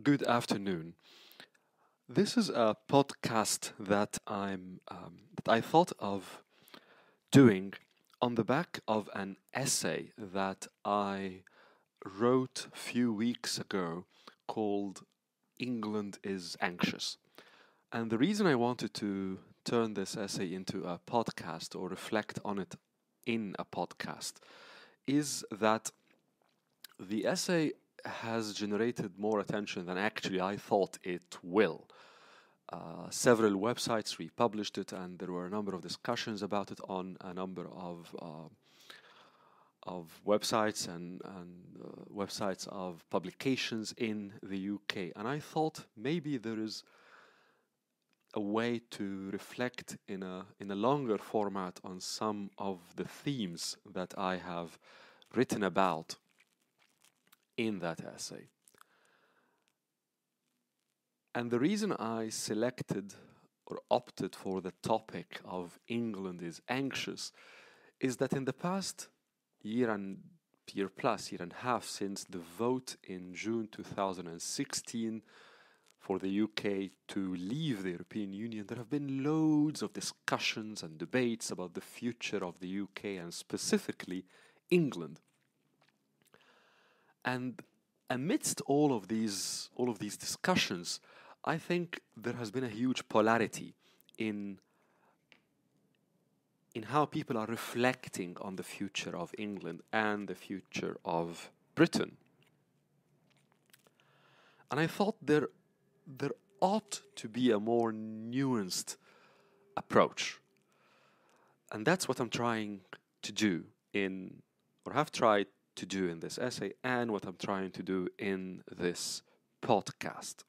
Good afternoon. This is a podcast that I thought of doing on the back of an essay that I wrote a few weeks ago called England is Anxious. And the reason I wanted to turn this essay into a podcast or reflect on it in a podcast is that the essay has generated more attention than actually I thought it will. Several websites republished it, and there were a number of discussions about it on a number of websites and websites of publications in the UK. And I thought maybe there is a way to reflect in a longer format on some of the themes that I have written about in that essay. And the reason I selected or opted for the topic of England is anxious is that in the past year and year and a half since the vote in June 2016 for the UK to leave the European Union, there have been loads of discussions and debates about the future of the UK and specifically England. And amidst all of these discussions, I think there has been a huge polarity in how people are reflecting on the future of England and the future of Britain. And I thought there ought to be a more nuanced approach. And that's what I'm trying to do or have tried to do in this essay, and what I'm trying to do in this podcast.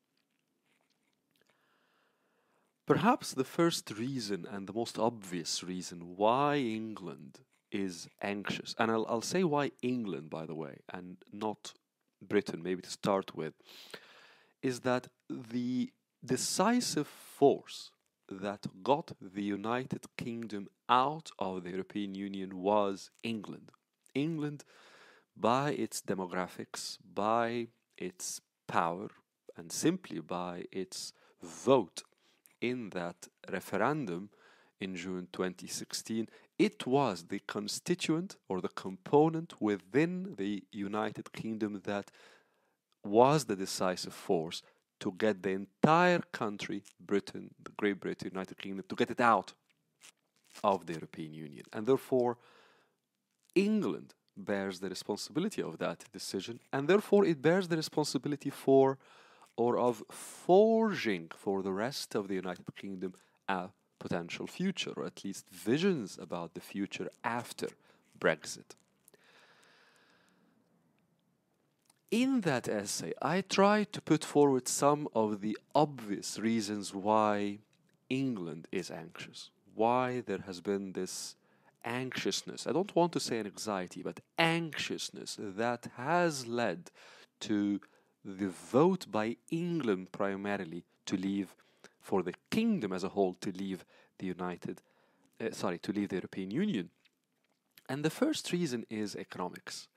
Perhaps the first reason and the most obvious reason why England is anxious, and I'll say why England, by the way, and not Britain, maybe to start with, is that the decisive force that got the United Kingdom out of the European Union was England. England, by its demographics, by its power, and simply by its vote in that referendum in June 2016, it was the constituent or the component within the United Kingdom that was the decisive force to get the entire country, Britain, the Great Britain, United Kingdom, to get it out of the European Union. And therefore, England bears the responsibility of that decision, and therefore it bears the responsibility for or of forging for the rest of the United Kingdom a potential future, or at least visions about the future after Brexit. In that essay, I tried to put forward some of the obvious reasons why England is anxious, why there has been this anxiousness. I don't want to say an anxiety, but anxiousness that has led to the vote by England primarily to leave, for the kingdom as a whole to leave the to leave the European Union. And the first reason is economics.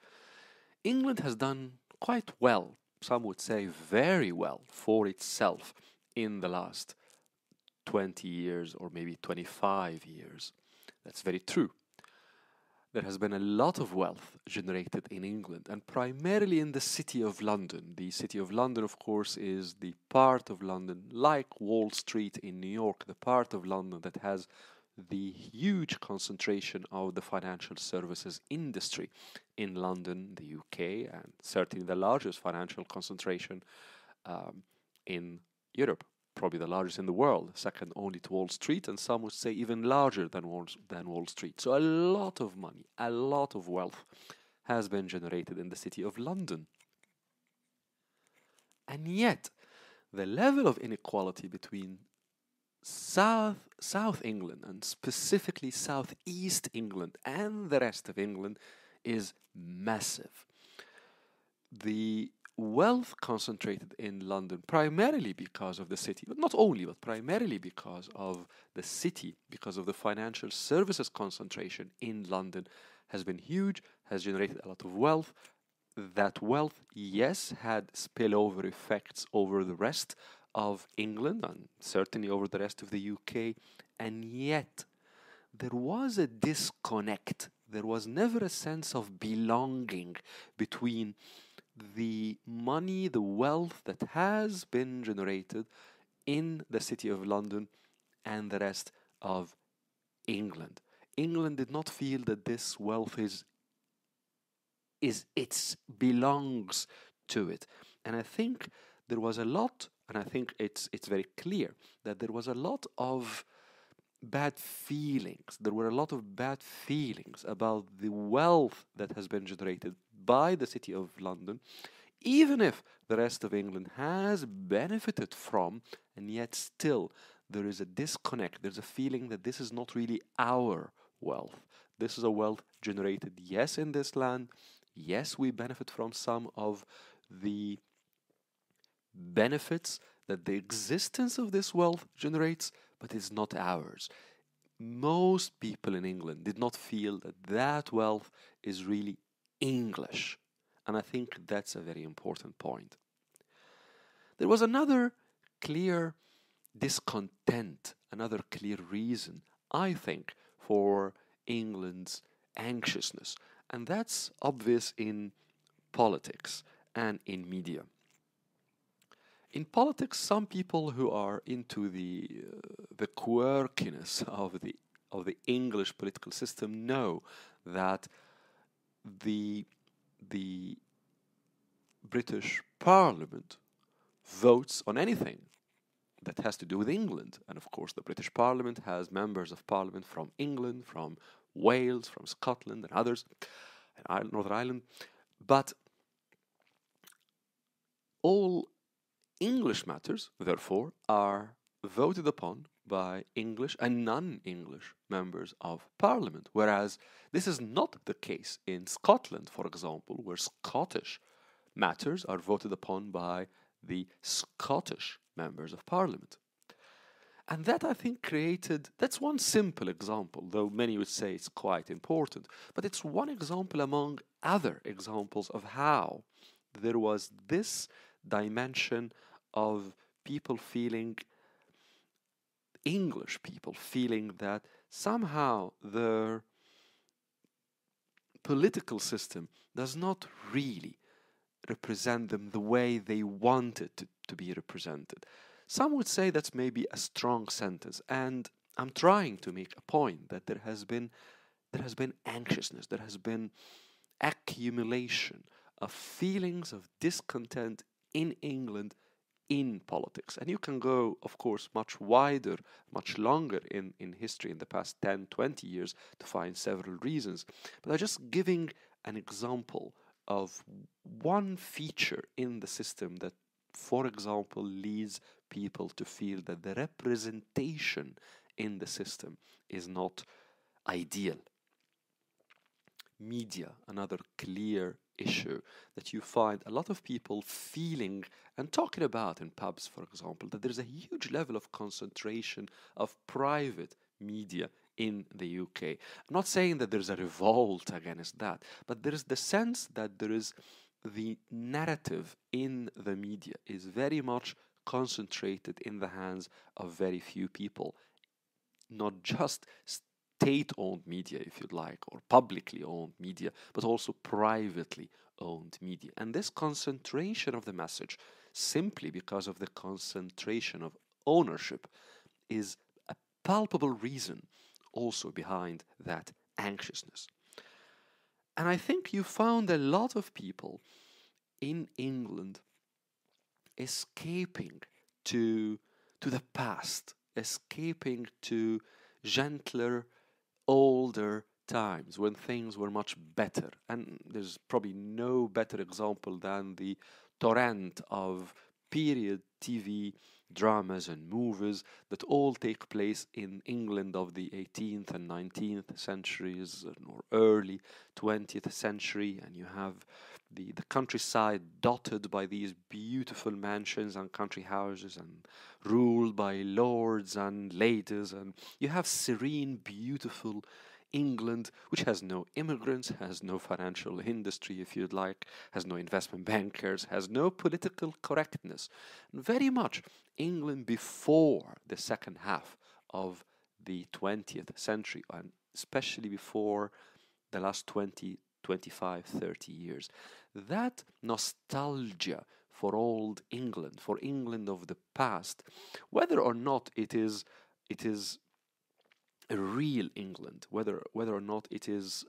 England has done quite well, some would say very well, for itself in the last 20 years or maybe 25 years. That's very true. There has been a lot of wealth generated in England, and primarily in the City of London. The City of London, of course, is the part of London, like Wall Street in New York, the part of London that has the huge concentration of the financial services industry in London, the UK, and certainly the largest financial concentration in Europe. Probably the largest in the world, second only to Wall Street, and some would say even larger than Wall Street. So a lot of money, a lot of wealth has been generated in the City of London. And yet, the level of inequality between South England, and specifically Southeast England and the rest of England, is massive. The wealth concentrated in London primarily because of the city, but not only, but primarily because of the city, because of the financial services concentration in London, has been huge, has generated a lot of wealth, that wealth, yes, had spillover effects over the rest of England and certainly over the rest of the UK, and yet there was a disconnect. There was never a sense of belonging between the money, the wealth that has been generated in the City of London and the rest of England. England did not feel that this wealth it belongs to it. And I think there was a lot, and I think it's very clear that there was a lot of bad feelings. There were a lot of bad feelings about the wealth that has been generated by the City of London, even if the rest of England has benefited from, and yet still there is a disconnect. There's a feeling that this is not really our wealth. This is a wealth generated, yes, in this land. Yes, we benefit from some of the benefits that the existence of this wealth generates, but it's not ours. Most people in England did not feel that that wealth is really English. And I think that's a very important point. There was another clear discontent, another clear reason, I think, for England's anxiousness. And that's obvious in politics and in media. In politics, some people who are into the quirkiness of the English political system know that the British Parliament votes on anything that has to do with England. And of course, the British Parliament has members of Parliament from England, from Wales, from Scotland, and others, and Northern Ireland. But all English matters, therefore, are voted upon by English and non-English members of Parliament, whereas this is not the case in Scotland, for example, where Scottish matters are voted upon by the Scottish members of Parliament. And that, I think, that's one simple example, though many would say it's quite important, but it's one example among other examples of how there was this dimension of people feeling, English people feeling that somehow their political system does not really represent them the way they wanted to be represented. Some would say that's maybe a strong sentence, and I'm trying to make a point that there has been anxiousness, there has been accumulation of feelings of discontent in England in politics. And you can go, of course, much wider, much longer in history, in the past 10, 20 years, to find several reasons. But I'm just giving an example of one feature in the system that, for example, leads people to feel that the representation in the system is not ideal. Media, another clear issue that you find a lot of people feeling and talking about in pubs, for example, that there's a huge level of concentration of private media in the UK. I'm not saying that there's a revolt against that, but there is the sense that there is the narrative in the media is very much concentrated in the hands of very few people, not just state-owned media, if you'd like, or publicly owned media, but also privately owned media. And this concentration of the message, simply because of the concentration of ownership, is a palpable reason also behind that anxiousness. And I think you found a lot of people in England escaping to the past, escaping to gentler, older times when things were much better. And there's probably no better example than the torrent of period TV dramas and movies that all take place in England of the 18th and 19th centuries or early 20th century, and you have the countryside dotted by these beautiful mansions and country houses and ruled by lords and ladies, and you have serene, beautiful England, which has no immigrants, has no financial industry, if you'd like, has no investment bankers, has no political correctness. Very much England before the second half of the 20th century, and especially before the last 20, 25, 30 years. That nostalgia for old England, for England of the past, whether or not it is a real England, whether or not it is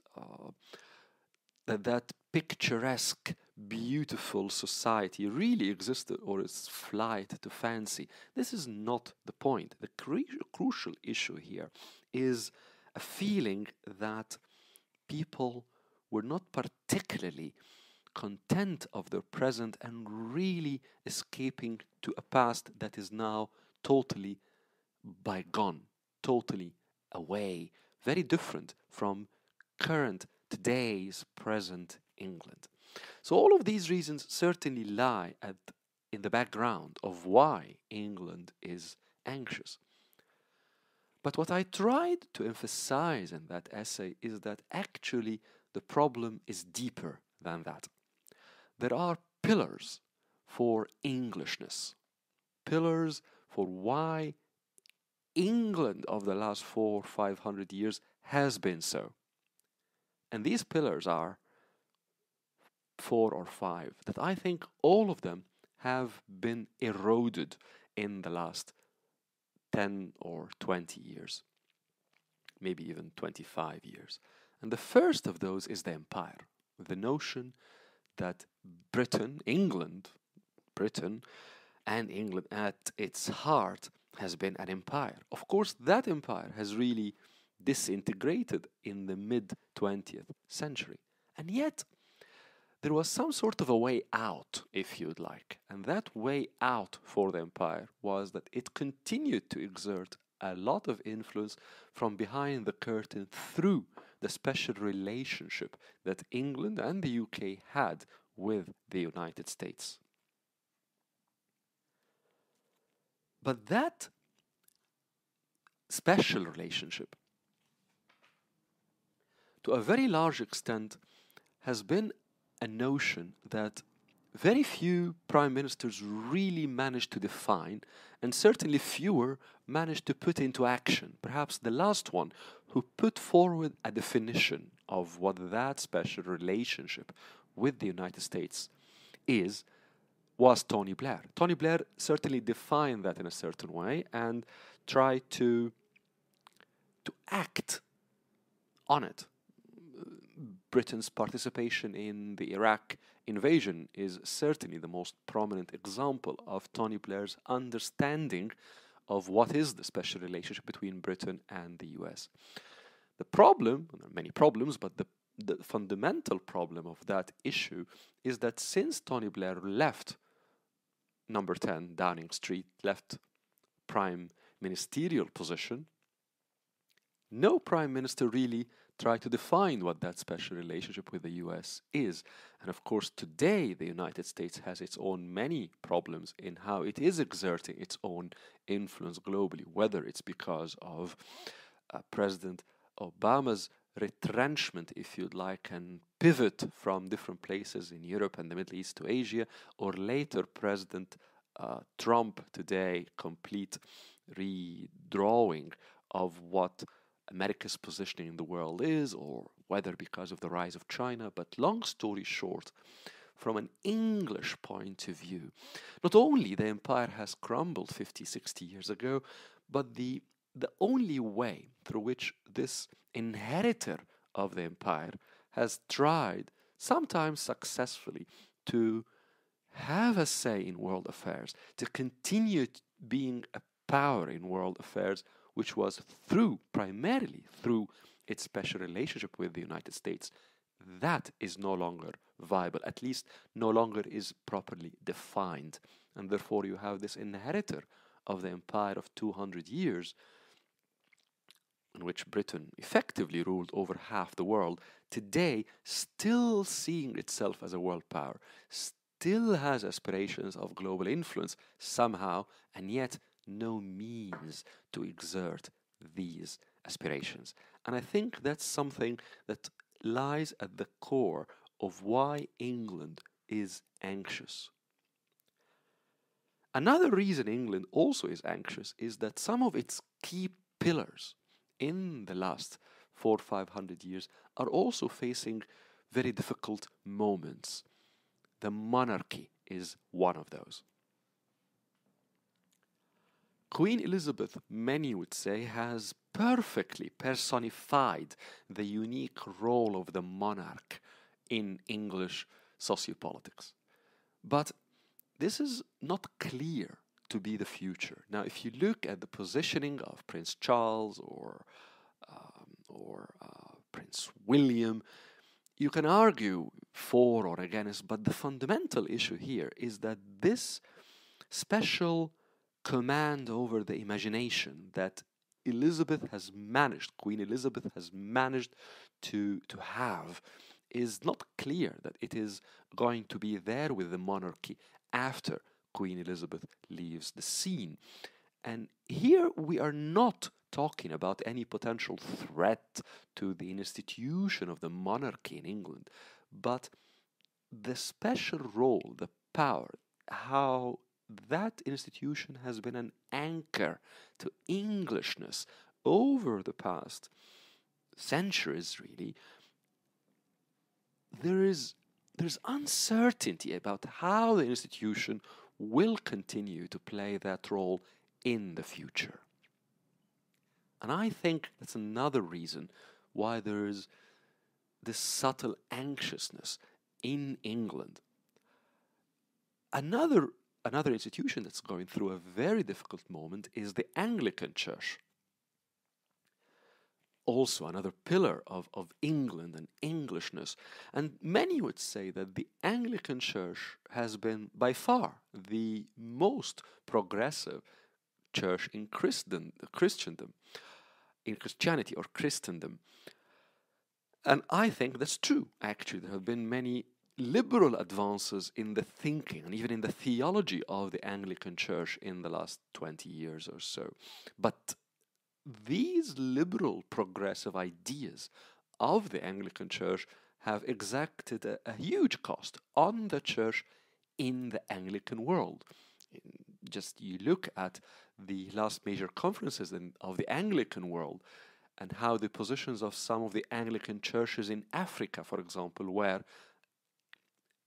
that picturesque, beautiful society really existed or is flight to fancy. This is not the point. The crucial issue here is a feeling that people were not particularly content of their present and really escaping to a past that is now totally bygone, totally away, very different from current, today's present England. So all of these reasons certainly lie in the background of why England is anxious. But what I tried to emphasize in that essay is that actually the problem is deeper than that. There are pillars for Englishness, pillars for why England of the last 400-500 years has been so. And these pillars are 4 or 5 that I think all of them have been eroded in the last 10 or 20 years, maybe even 25 years. And the first of those is the empire, the notion that Britain and England at its heart has been an empire. Of course, that empire has really disintegrated in the mid-20th century. And yet, there was some sort of a way out, if you'd like. And that way out for the empire was that it continued to exert a lot of influence from behind the curtain through the special relationship that England and the UK had with the United States. But that special relationship, to a very large extent, has been a notion that very few prime ministers really managed to define, and certainly fewer managed to put into action. Perhaps the last one who put forward a definition of what that special relationship with the United States was Tony Blair. Tony Blair certainly defined that in a certain way and tried to act on it. Britain's participation in the Iraq invasion is certainly the most prominent example of Tony Blair's understanding of what is the special relationship between Britain and the US. The problem, there are many problems, but the fundamental problem of that issue is that since Tony Blair left number 10 Downing Street, left prime ministerial position, no prime minister really tried to define what that special relationship with the US is. And of course, today the United States has its own many problems in how it is exerting its own influence globally, whether it's because of President Obama's retrenchment, if you'd like, and pivot from different places in Europe and the Middle East to Asia, or later President Trump today, complete redrawing of what America's positioning in the world is, or whether because of the rise of China. But long story short, from an English point of view, not only the empire has crumbled 50, 60 years ago, but the only way through which this inheritor of the empire has tried, sometimes successfully, to have a say in world affairs, to continue being a power in world affairs, which was primarily through its special relationship with the United States, that is no longer viable, at least no longer is properly defined. And therefore you have this inheritor of the empire of 200 years, in which Britain effectively ruled over half the world, today still seeing itself as a world power, still has aspirations of global influence somehow, and yet no means to exert these aspirations. And I think that's something that lies at the core of why England is anxious. Another reason England also is anxious is that some of its key pillars in the last 400-500 years are also facing very difficult moments. The monarchy is one of those. Queen Elizabeth, many would say, has perfectly personified the unique role of the monarch in English sociopolitics. But this is not clear to be the future. Now, if you look at the positioning of Prince Charles or Prince William, you can argue for or against, but the fundamental issue here is that this special command over the imagination that Queen Elizabeth has managed to have, is not clear that it is going to be there with the monarchy after Queen Elizabeth leaves the scene. And here we are not talking about any potential threat to the institution of the monarchy in England, but the special role, the power, how that institution has been an anchor to Englishness over the past centuries, really. There's uncertainty about how the institution will continue to play that role in the future. And I think that's another reason why there is this subtle anxiousness in England. Another institution that's going through a very difficult moment is the Anglican Church. Also another pillar of England and Englishness. And many would say that the Anglican Church has been by far the most progressive church in Christendom, in Christianity or Christendom. And I think that's true, actually. There have been many liberal advances in the thinking and even in the theology of the Anglican Church in the last 20 years or so. But these liberal progressive ideas of the Anglican Church have exacted a huge cost on the Church in the Anglican world. Just you look at the last major conferences of the Anglican world and how the positions of some of the Anglican churches in Africa, for example, were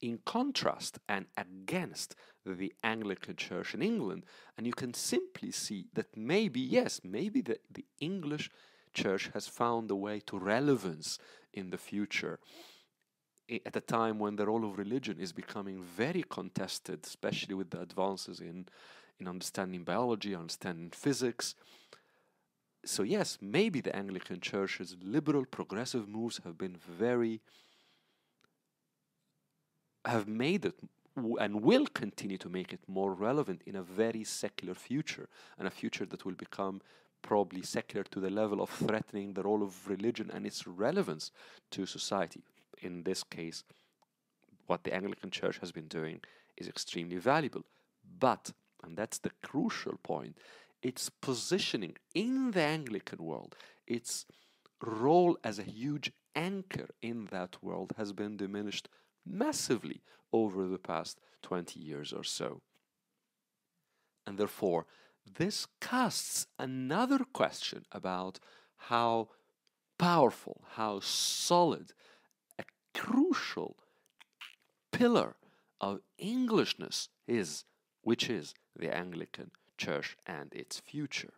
in contrast and against the Anglican Church in England. And you can simply see that maybe the English Church has found a way to relevance in the future at a time when the role of religion is becoming very contested, especially with the advances in understanding biology, understanding physics. So yes, maybe the Anglican Church's liberal progressive moves have made it and will continue to make it more relevant in a very secular future, and a future that will become probably secular to the level of threatening the role of religion and its relevance to society. In this case, what the Anglican Church has been doing is extremely valuable. But, and that's the crucial point, its positioning in the Anglican world, its role as a huge anchor in that world has been diminished massively over the past 20 years or so. And therefore, this casts another question about how powerful, how solid, a crucial pillar of Englishness is, which is the Anglican Church and its future.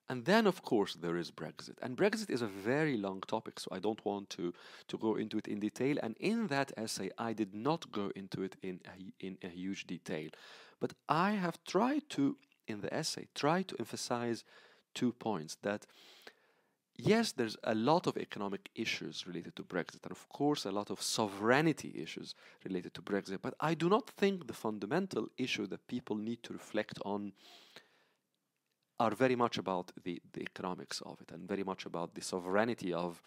And then, of course, there is Brexit. And Brexit is a very long topic, so I don't want to go into it in detail. And in that essay, I did not go into it in a huge detail. But I have tried to, in the essay, emphasize 2 points. That, yes, there's a lot of economic issues related to Brexit, and of course, a lot of sovereignty issues related to Brexit. But I do not think the fundamental issue that people need to reflect on are very much about the economics of it and very much about the sovereignty of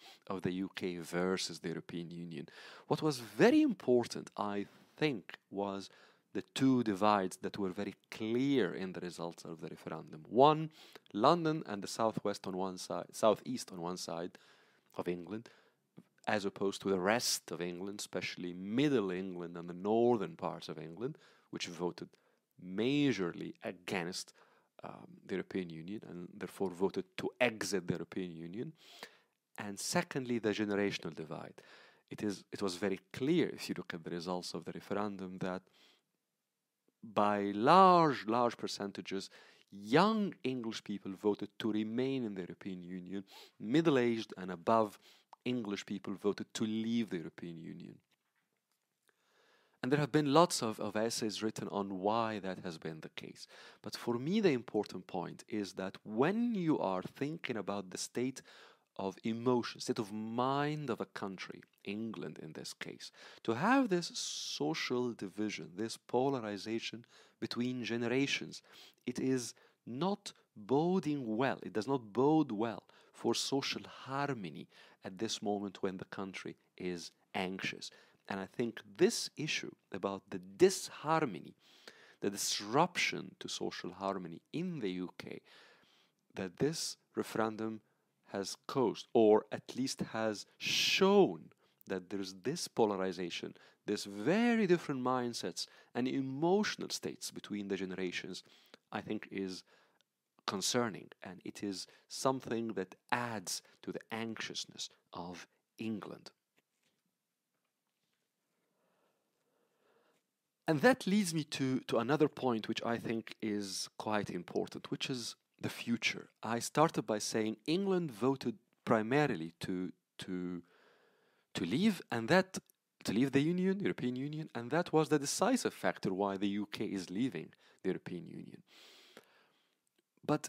the UK versus the European Union. What was very important, I think, was the two divides that were very clear in the results of the referendum. One, London and the southwest on one side, southeast on one side of England, as opposed to the rest of England, especially middle England and the northern parts of England, which voted majorly against the European Union and therefore voted to exit the European Union. And secondly, the generational divide. It was very clear, if you look at the results of the referendum, that by large percentages, young English people voted to remain in the European Union. Middle-aged and above English people voted to leave the European Union. And there have been lots of essays written on why that has been the case. But for me, the important point is that when you are thinking about the state of emotion, state of mind of a country, England in this case, to have this social division, this polarization between generations, it is not boding well. It does not bode well for social harmony at this moment when the country is anxious. And I think this issue about the disharmony, the disruption to social harmony in the UK, that this referendum has caused, or at least has shown, that there is this polarization, this very different mindsets and emotional states between the generations, I think is concerning, and it is something that adds to the anxiousness of England. And that leads me to another point which I think is quite important, which is the future. I started by saying England voted primarily to leave, and that to leave the Union, the European Union, and that was the decisive factor why the UK is leaving the European Union. But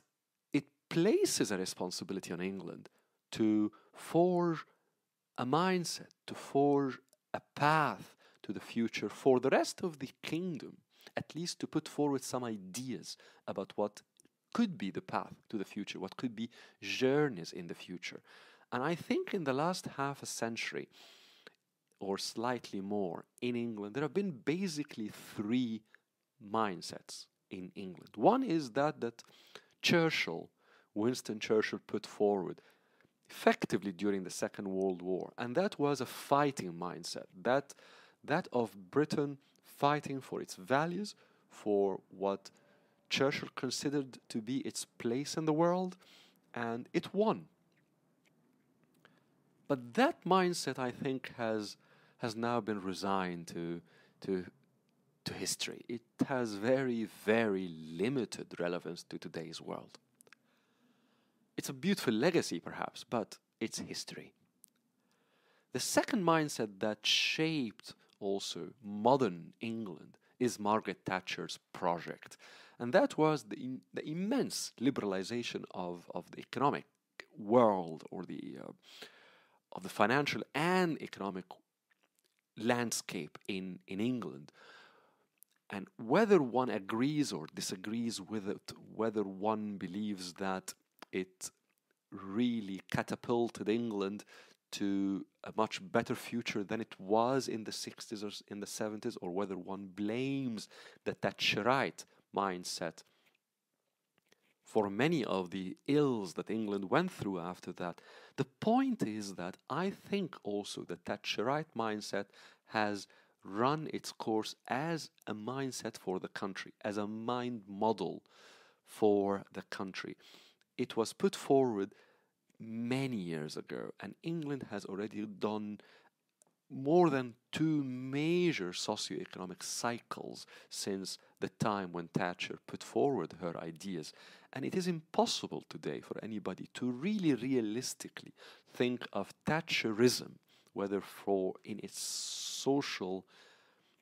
it places a responsibility on England to forge a mindset, to forge a path to the future for the rest of the kingdom, at least to put forward some ideas about what could be the path to the future, what could be journeys in the future. And I think in the last half a century, or slightly more, in England, there have been basically three mindsets in England. One is that Winston Churchill put forward effectively during the Second World War, and that was a fighting mindset, that of Britain fighting for its values, for what Churchill considered to be its place in the world, and it won. But that mindset, I think, has now been resigned to history. It has very, very limited relevance to today's world. It's a beautiful legacy, perhaps, but it's history. The second mindset that shaped also modern England is Margaret Thatcher's project. And that was the immense liberalization of the economic world, or of the financial and economic landscape in England. And whether one agrees or disagrees with it, whether one believes that it really catapulted England to a much better future than it was in the 60s or in the 70s, or whether one blames the Thatcherite mindset for many of the ills that England went through after that. The point is that I think also the Thatcherite mindset has run its course as a mindset for the country, as a mind model for the country. It was put forward many years ago, and England has already done more than two major socio-economic cycles since the time when Thatcher put forward her ideas. And it is impossible today for anybody to really realistically think of Thatcherism, whether in its social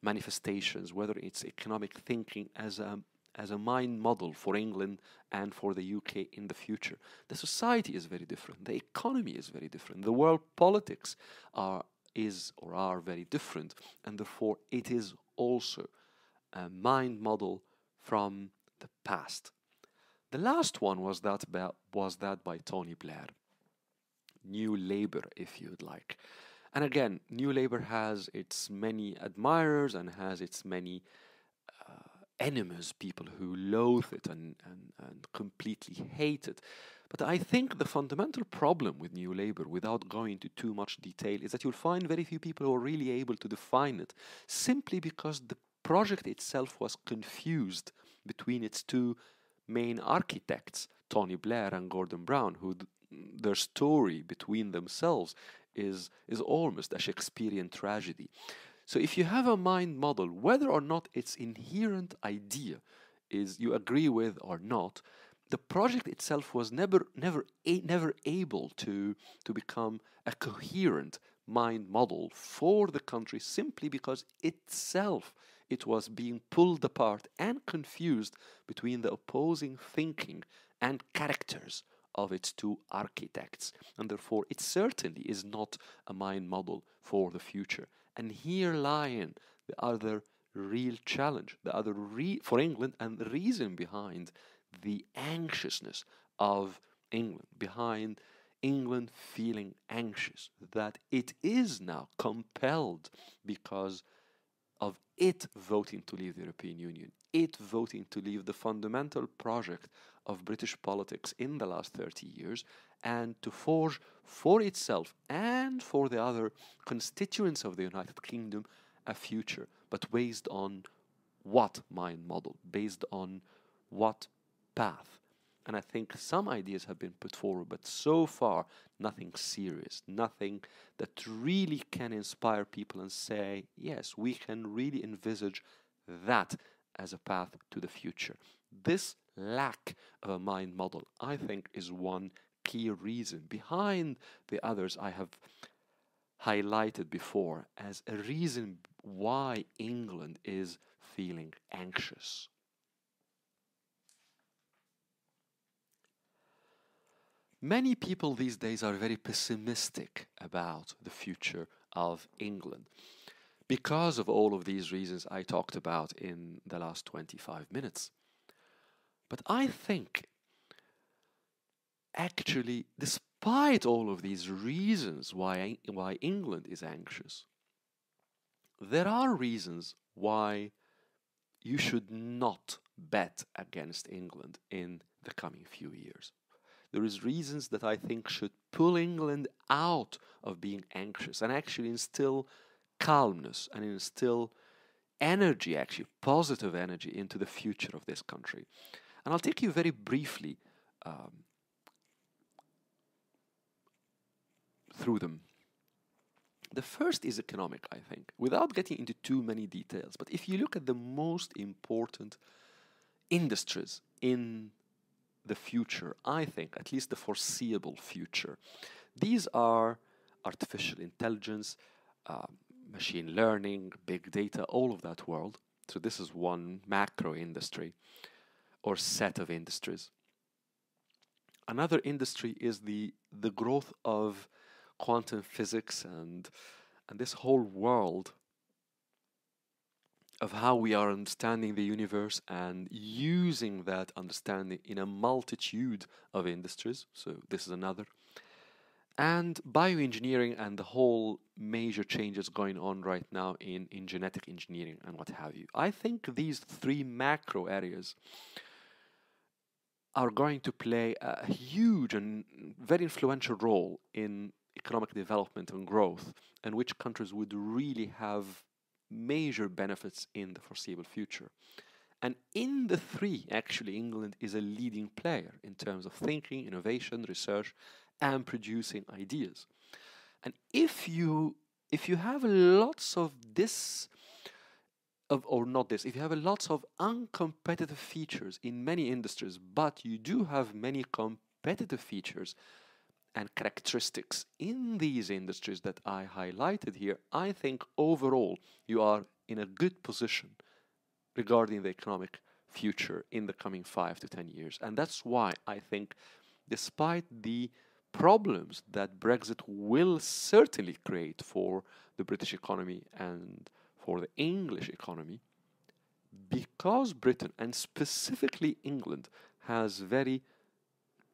manifestations, whether it's economic thinking, as a mind model for England and for the UK in the future. The society is very different. The economy is very different. The world politics are very different, and therefore it is also a mind model from the past. The last one was that by Tony Blair, New Labour, if you'd like. And again, New Labour has its many admirers and has its many enemies, people who loathe it and completely hate it. But I think the fundamental problem with New Labour, without going into too much detail, is that you'll find very few people who are really able to define it, simply because the project itself was confused between its two main architects, Tony Blair and Gordon Brown, who their story between themselves is almost a Shakespearean tragedy. So if you have a mind model, whether or not its inherent idea is you agree with or not, the project itself was never able to become a coherent mind model for the country, simply because itself it was being pulled apart and confused between the opposing thinking and characters of its two architects, and therefore it certainly is not a mind model for the future. And here lies the other real challenge, the other for England, and the reason behind the anxiousness of England, behind England feeling anxious, that it is now compelled because of it voting to leave the European Union, it voting to leave the fundamental project of British politics in the last 30 years, and to forge for itself and for the other constituents of the United Kingdom a future, but based on what mind model, based on what path. And I think some ideas have been put forward, but so far nothing serious, nothing that really can inspire people and say, yes, we can really envisage that as a path to the future. This lack of a mind model, I think, is one key reason behind the others I have highlighted before as a reason why England is feeling anxious. Many people these days are very pessimistic about the future of England because of all of these reasons I talked about in the last 25 minutes. But I think, actually, despite all of these reasons why England is anxious, there are reasons why you should not bet against England in the coming few years. There is reasons that I think should pull England out of being anxious and actually instill calmness and instill energy, actually positive energy, into the future of this country. And I'll take you very briefly through them. The first is economic, I think, without getting into too many details. But if you look at the most important industries in the future, I think, at least the foreseeable future, these are artificial intelligence, machine learning, big data, all of that world. So this is one macro industry or set of industries. Another industry is the growth of quantum physics and this whole world of how we are understanding the universe and using that understanding in a multitude of industries. So this is another. And bioengineering and the whole major changes going on right now in genetic engineering and what have you. I think these three macro areas are going to play a huge and very influential role in economic development and growth, and which countries would really have major benefits in the foreseeable future. And in the three, actually, England is a leading player in terms of thinking, innovation, research, and producing ideas. And if you have lots of this, if you have lots of uncompetitive features in many industries, but you do have many competitive features and characteristics in these industries that I highlighted here, I think overall you are in a good position regarding the economic future in the coming 5 to 10 years. And that's why I think, despite the problems that Brexit will certainly create for the British economy and for the English economy, because Britain, and specifically England, has very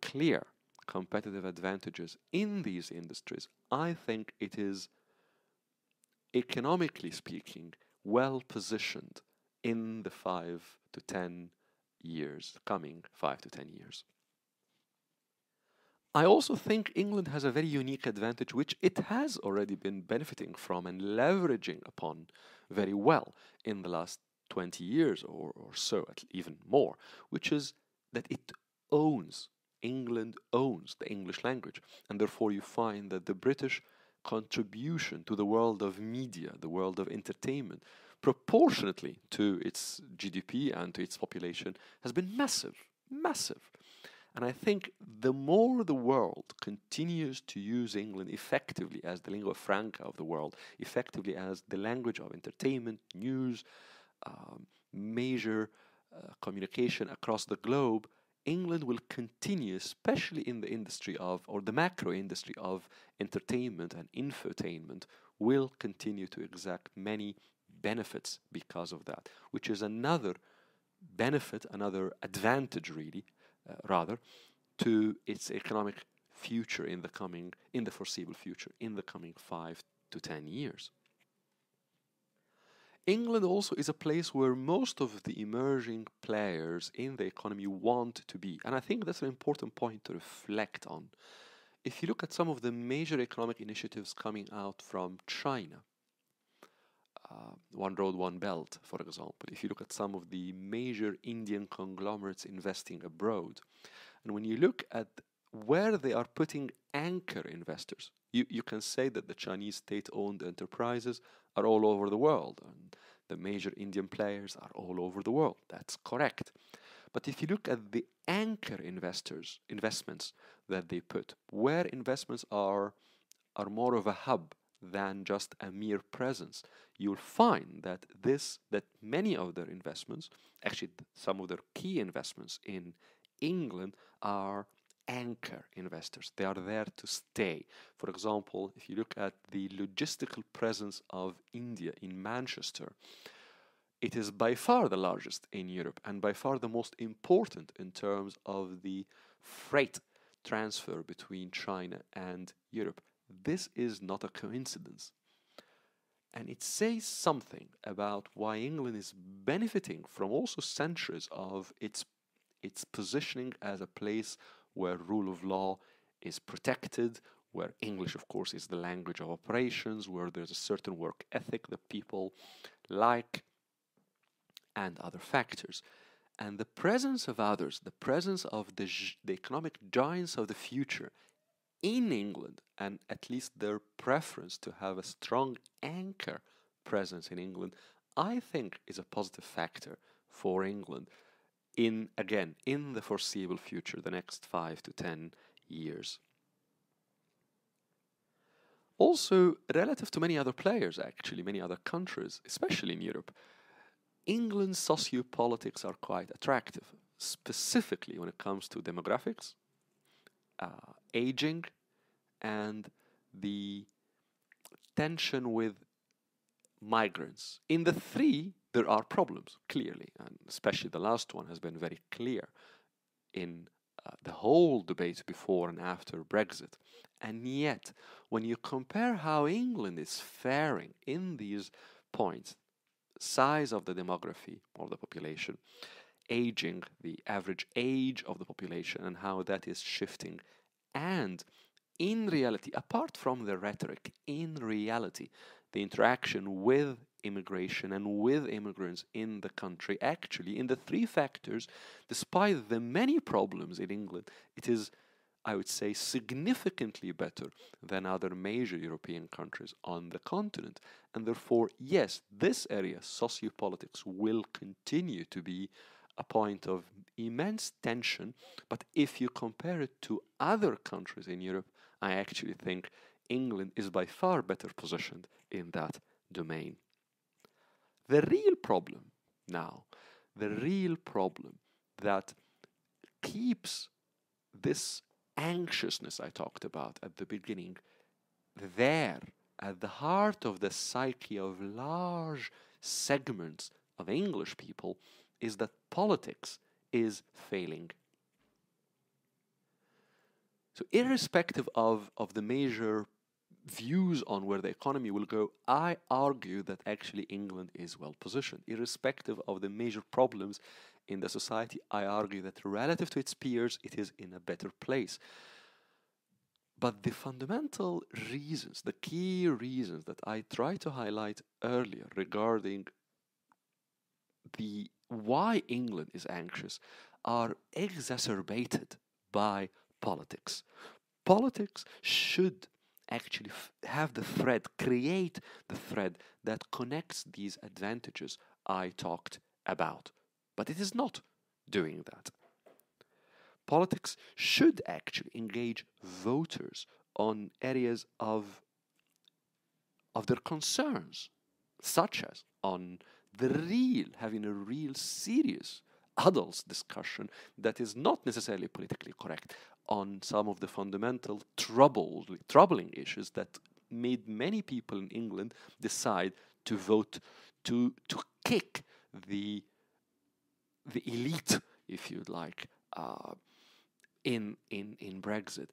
clear competitive advantages in these industries, I think it is, economically speaking, well positioned in the 5 to 10 years, coming 5 to 10 years. I also think England has a very unique advantage, which it has already been benefiting from and leveraging upon very well in the last 20 years or so, even more, which is that England owns the English language. And therefore, you find that the British contribution to the world of media, the world of entertainment, proportionately to its GDP and to its population, has been massive, massive. And I think the more the world continues to use England effectively as the lingua franca of the world, effectively as the language of entertainment, news, major communication across the globe, England will continue, especially in the industry of, or the macro industry of entertainment and infotainment, will continue to exact many benefits because of that, which is another benefit, another advantage really, rather, to its economic future in the foreseeable future, in the coming 5 to 10 years. England also is a place where most of the emerging players in the economy want to be. And I think that's an important point to reflect on. If you look at some of the major economic initiatives coming out from China, One Road, One Belt, for example, if you look at some of the major Indian conglomerates investing abroad, and when you look at where they are putting anchor investors, you can say that the Chinese state-owned enterprises are all over the world, and the major Indian players are all over the world. That's correct. But if you look at the anchor investments that they put, where investments are more of a hub than just a mere presence, you'll find that many of their investments, actually some of their key investments in England, are anchor investors. They are there to stay. For example, if you look at the logistical presence of India in Manchester, it is by far the largest in Europe and by far the most important in terms of the freight transfer between China and Europe. This is not a coincidence. And it says something about why England is benefiting from also centuries of its positioning as a place where rule of law is protected, where English, of course, is the language of operations, where there's a certain work ethic that people like, and other factors. And the presence of others, the presence of the economic giants of the future in England, and at least their preference to have a strong anchor presence in England, I think is a positive factor for England in the foreseeable future, the next 5 to 10 years. Also, relative to many other players, actually, many other countries, especially in Europe, England's sociopolitics are quite attractive, specifically when it comes to demographics, aging, and the tension with migrants. In the three, there are problems, clearly, and especially the last one has been very clear in the whole debate before and after Brexit. And yet, when you compare how England is faring in these points, size of the demography of the population, aging, the average age of the population, and how that is shifting, and in reality, apart from the rhetoric, in reality, the interaction with immigration and with immigrants in the country, actually, in the three factors, despite the many problems in England, it is, I would say, significantly better than other major European countries on the continent. And therefore, yes, this area, sociopolitics, will continue to be a point of immense tension. But if you compare it to other countries in Europe, I actually think England is by far better positioned in that domain. The real problem now, the real problem that keeps this anxiousness I talked about at the beginning there at the heart of the psyche of large segments of English people is that politics is failing. So irrespective of the major views on where the economy will go, I argue that actually England is well positioned. Irrespective of the major problems in the society, I argue that relative to its peers, it is in a better place. But the fundamental reasons, the key reasons that I tried to highlight earlier regarding the why England is anxious are exacerbated by politics. Politics should actually have the thread, create the thread that connects these advantages I talked about. But it is not doing that. Politics should actually engage voters on areas of their concerns, such as on having a real serious adults discussion that is not necessarily politically correct on some of the fundamental troubling issues that made many people in England decide to vote to kick the elite, if you'd like, in Brexit.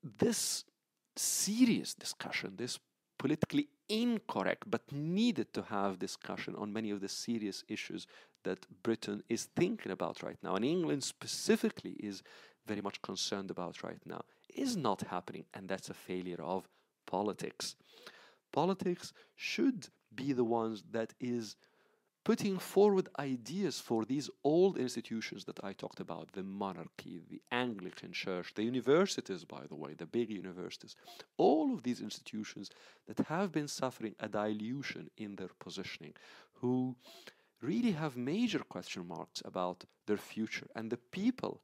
This serious discussion, this politically incorrect but needed to have discussion on many of the serious issues that Britain is thinking about right now, and England specifically is very much concerned about right now, is not happening, and that's a failure of politics. Politics should be the ones that is putting forward ideas for these old institutions that I talked about, the monarchy, the Anglican Church, the universities, by the way, the big universities, all of these institutions that have been suffering a dilution in their positioning, who really have major question marks about their future, and the people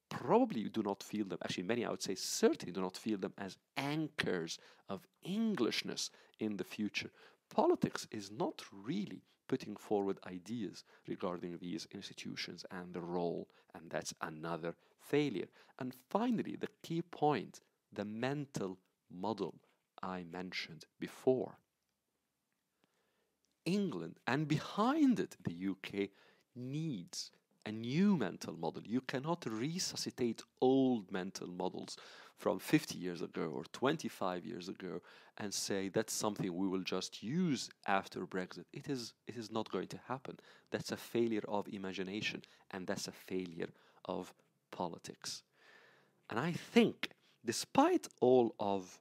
probably do not feel them, actually many I would say certainly do not feel them as anchors of Englishness in the future. Politics is not really putting forward ideas regarding these institutions and the role, and that's another failure. And finally, the key point, the mental model I mentioned before. England, and behind it the UK, needs a new mental model. You cannot resuscitate old mental models from 50 years ago or 25 years ago and say that's something we will just use after Brexit. It is not going to happen. That's a failure of imagination, and that's a failure of politics. And I think, despite all of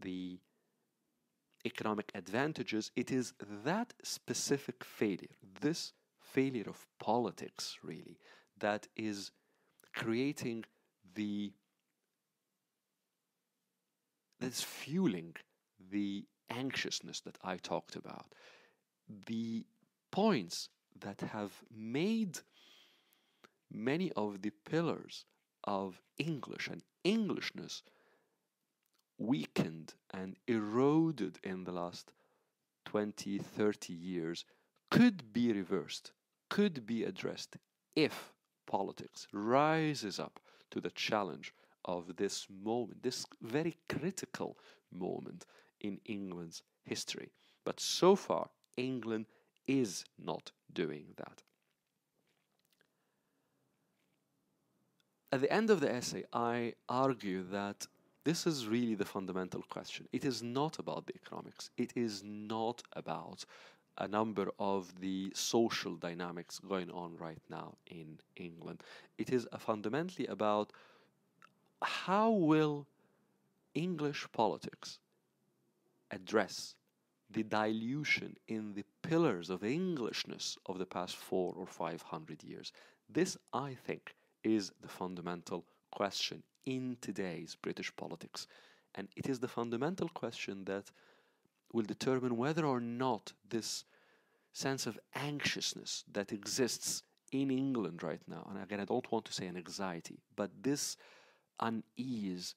the economic advantages, it is that specific failure, this failure of politics, really, that is creating that's fueling the anxiousness that I talked about. The points that have made many of the pillars of English and Englishness weakened and eroded in the last 20, 30 years could be reversed, could be addressed if politics rises up to the challenge of this moment, this very critical moment in England's history. But so far, England is not doing that. At the end of the essay, I argue that this is really the fundamental question. It is not about the economics. It is not about a number of the social dynamics going on right now in England. It is fundamentally about how will English politics address the dilution in the pillars of Englishness of the past 400 or 500 years. This, I think, is the fundamental question in today's British politics. And it is the fundamental question that will determine whether or not this sense of anxiousness that exists in England right now, and again, I don't want to say an anxiety, but this unease,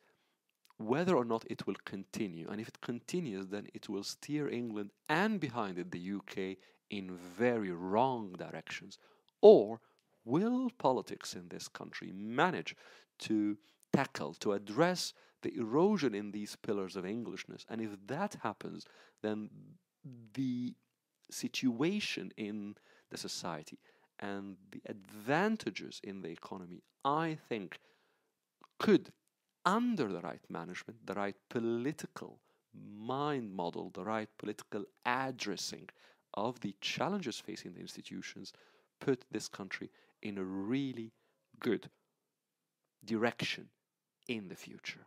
whether or not it will continue. And if it continues, then it will steer England and behind it the UK in very wrong directions. Or will politics in this country manage to tackle, to address the erosion in these pillars of Englishness? And if that happens, then the situation in the society and the advantages in the economy, I think, could under the right management, the right political mind model, the right political addressing of the challenges facing the institutions, put this country in a really good direction in the future.